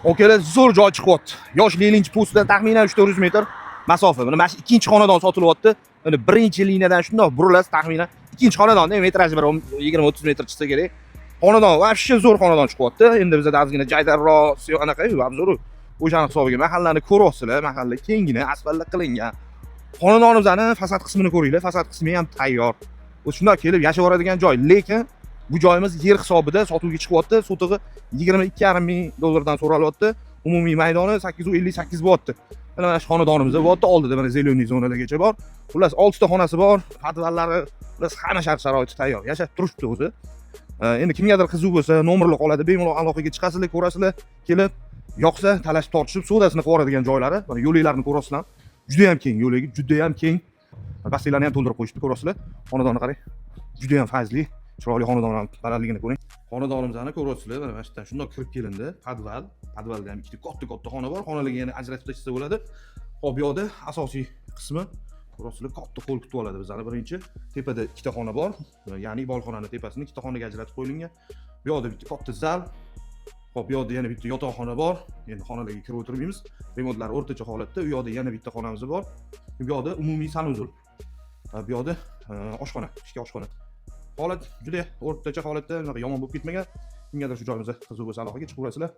Okela zo'r joy chiqyapti. Yosh Leninchi postdan taxminan 300 metr masofa. Mana shu ikkinchi xonadon sotilyapti. Mana birinchi liniyadan shundoq burilasiz taxminan ikkinchi xonadonda metraji bir 20-30 metr chiqsa kerak. Xonadon vobshe zo'r xonadon chiqyapti. Endi bizda ozgina jaydarroq, anaqa obzor o'shani hisobiga mahallani ko'ryapsizlar. Mahalla kengina, asfaltlar qilingan. Xonadonimizni fasad qismini ko'ringlar. Fasad qismi ham tayyor. O'zi shundoq kelib yashab oladigan joy, lekin bu joyimiz yer hisobida sotuvga chiqyapti. Sotig'i 22,5 ming dollardan so'ralyapti. Umumiy maydoni 858 bo'lyapti. Mana shu xonadonimiz bo'lyapti. Oldida mana zeleniy zonalargacha bor. Xullas 6 ta xonasi bor. Podvallari, xullas hamma shart-sharoiti tayyor. Yashab turibdi o'zi. Endi kimgadir qiziq bo'lsa, nomerlar qoladi. Bemalol aloqaga chiqasizlar, ko'rasizlar, kelib yoqsa talashib tortishib sodasini qilib yuboradigan joylari. Mana yo'llarni ko'rasizlar. Juda ham keng, yo'lagi juda ham keng. Baseylarni ham to'ldirib qo'yishdi, ko'rasizlar. Xonadonni qarang. Juda ham fazli. Chiroyli xonadon balandligini ko'ring. Xonadonimizni ko'ryapsizlar. Mana shu yerdan shundoq kirib kelindi. Podvalda ham ikkita katta xona bor. Xonalarga yana ajratib tashlasa bo'ladi. Hop, bu yoqda asosiy qismi ko'ryapsizlar, katta qo'l kutib oladi bizlarni. Birinchi tepada ikkita xona bor. Ya'ni bolxonaning tepasini ikkita xonaga ajratib qo'yilgan. Bu yoqda bitta katta zal. Hop, bu yoqda yana bitta yotoqxona bor. Endi xonalarga kirib o'tirmaymiz. Remondlar o'rtacha holatda. U yoqda yana bitta xonamiz bor. Bu yoqda umumiy sanuzul. Bu yoqda oshxona, ichki oshxona. Holat juda o'rtacha holatda, yomon bo'lib ketmagan. Kimgadir shu joyimizda qiziq bo'lsa aloqaga chiqib ko'rasizlar.